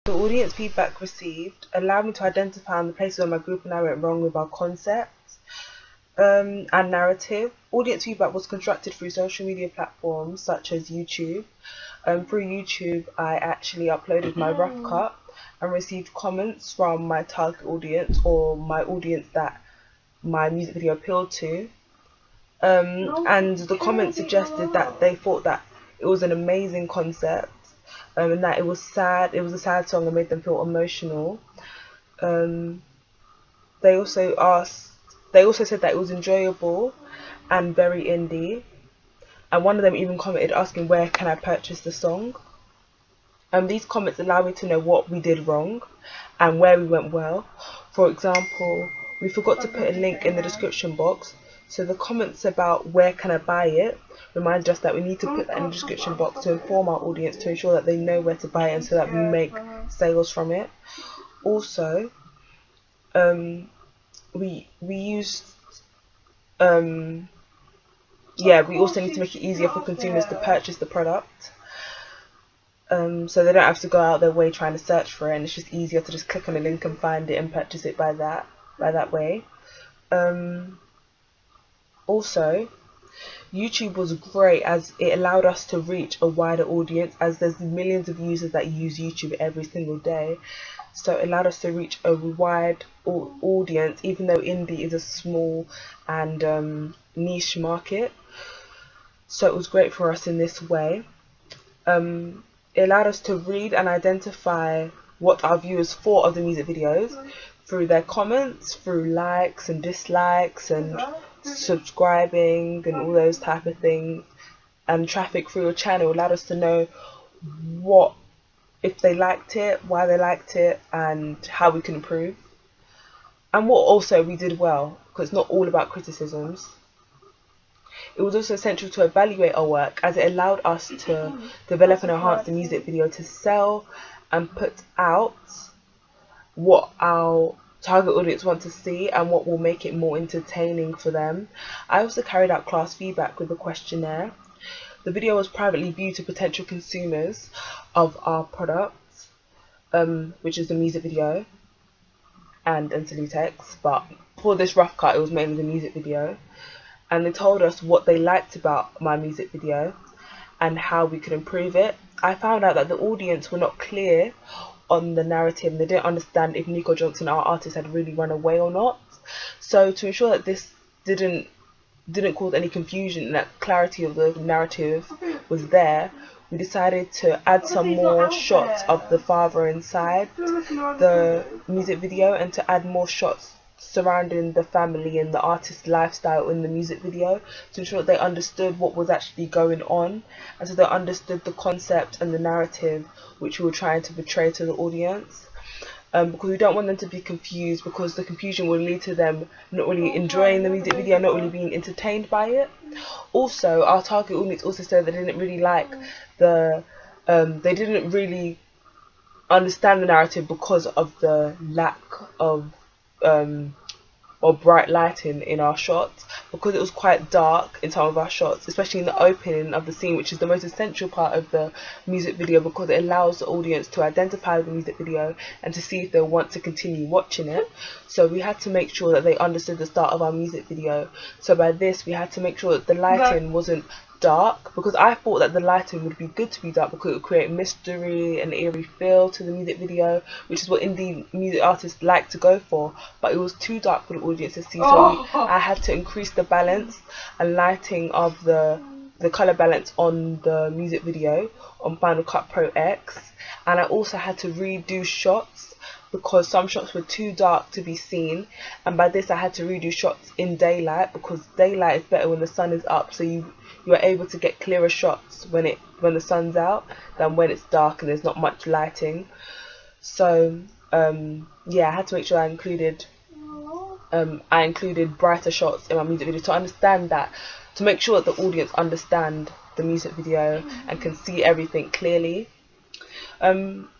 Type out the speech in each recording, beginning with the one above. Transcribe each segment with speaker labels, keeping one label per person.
Speaker 1: The audience feedback received allowed me to identify the places where my group and I went wrong with our concepts and narrative. Audience feedback was constructed through social media platforms such as YouTube. Through YouTube, I actually uploaded my rough cut and received comments from my target audience, or my audience that my music video appealed to. And the comments suggested that they thought that it was an amazing concept, and that it was sad. It was a sad song and made them feel emotional. They also said that it was enjoyable and very indie. And one of them even commented asking where can I purchase the song. These comments allow me to know what we did wrong and where we went well. For example, we forgot to put a link in the description box, so the comments about where can I buy it remind us that we need to put that in the description box to inform our audience, to ensure that they know where to buy it and so that we make sales from it. Also, we also need to make it easier for consumers to purchase the product. So they don't have to go out their way trying to search for it, and it's just easier to just click on a link and find it and purchase it by that way. Also, YouTube was great as it allowed us to reach a wider audience, as there's millions of users that use YouTube every single day. So it allowed us to reach a wide audience, even though indie is a small and niche market. So it was great for us in this way. It allowed us to read and identify what our viewers thought of the music videos through their comments, through likes and dislikes and subscribing and all those type of things. And traffic through your channel allowed us to know if they liked it, why they liked it, and how we can improve. And what also we did well, because it's not all about criticisms. It was also essential to evaluate our work, as it allowed us to develop and enhance the music video to sell and put out what our target audience want to see and what will make it more entertaining for them. I also carried out class feedback with a questionnaire. The video was privately viewed to potential consumers of our products, which is the music video and Salutex, but for this rough cut it was mainly the music video. And they told us what they liked about my music video and how we could improve it. I found out that the audience were not clear on the narrative, and they didn't understand if Nico Johnson, our artist, had really run away or not. So to ensure that this didn't cause any confusion and that clarity of the narrative was there, we decided to add some more shots of the father inside the music video, and to add more shots surrounding the family and the artist's lifestyle in the music video, to ensure that they understood what was actually going on, and so they understood the concept and the narrative which we were trying to portray to the audience. Because we don't want them to be confused, because the confusion will lead to them not really enjoying the music video, not really being entertained by it. Also, our target audience also said they didn't really like they didn't really understand the narrative because of the lack of bright lighting in our shots, because it was quite dark in some of our shots, especially in the opening of the scene, which is the most essential part of the music video, because it allows the audience to identify the music video and to see if they want to continue watching it. So we had to make sure that they understood the start of our music video. So by this we had to make sure that the lighting wasn't dark, because I thought that the lighting would be good to be dark because it would create mystery and eerie feel to the music video, which is what indie music artists like to go for, but it was too dark for the audience to see. So I had to increase the balance and lighting of the color balance on the music video on Final Cut Pro X, and I also had to redo shots because some shots were too dark to be seen, and by this I had to redo shots in daylight, because daylight is better when the sun is up, so you are able to get clearer shots when the sun's out than when it's dark and there's not much lighting. So yeah, I had to make sure I included brighter shots in my music video to make sure that the audience understand the music video and can see everything clearly.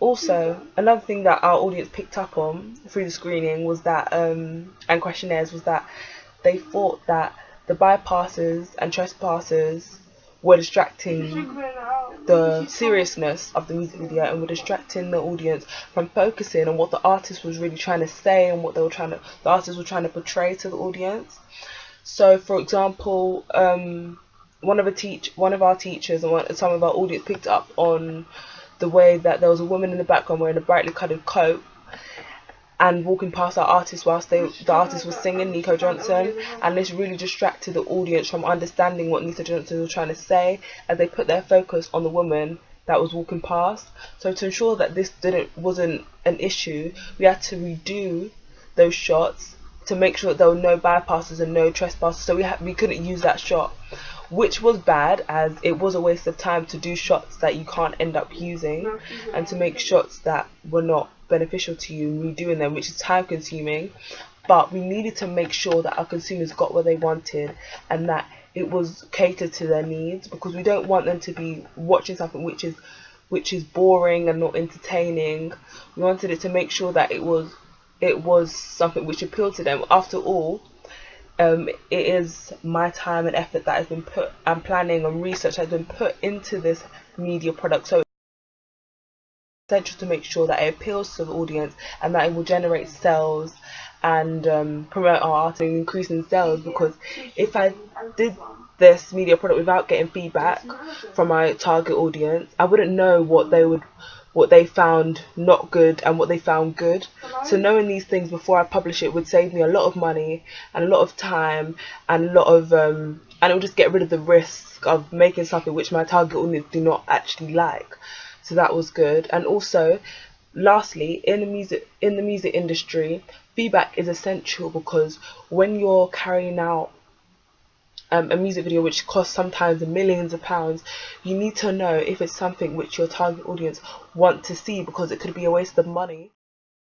Speaker 1: Also, another thing that our audience picked up on through the screening was that and questionnaires was that they thought that the bypassers and trespassers we're distracting the seriousness of the music video, and we're distracting the audience from focusing on what the artist was really trying to say and what the artist was trying to portray to the audience. So, for example, one of our teachers and some of our audience picked up on the way that there was a woman in the background wearing a brightly coloured coat and walking past our artist whilst the artist was singing, Nico Johnson, and this really distracted the audience from understanding what Nico Johnson was trying to say, as they put their focus on the woman that was walking past. So to ensure that this wasn't an issue, we had to redo those shots to make sure that there were no bypasses and no trespassers. So we couldn't use that shot, which was bad, as it was a waste of time to do shots that you can't end up using, and to make shots that were not beneficial to you and redoing them, which is time consuming. But we needed to make sure that our consumers got what they wanted and that it was catered to their needs, because we don't want them to be watching something which is boring and not entertaining. We wanted it to make sure that it was something which appealed to them. After all, it is my time and effort that has been put, and planning and research has been put into this media product. So it's essential to make sure that it appeals to the audience and that it will generate sales and promote our art and increase in sales. Because if I did this media product without getting feedback from my target audience, I wouldn't know what they found not good and what they found good. So knowing these things before I publish it would save me a lot of money and a lot of time and a lot of and it would just get rid of the risk of making something which my target audience do not actually like. So that was good. And also, lastly, in the music industry, feedback is essential, because when you're carrying out a music video which costs sometimes millions of pounds, you need to know if it's something which your target audience want to see, because it could be a waste of money.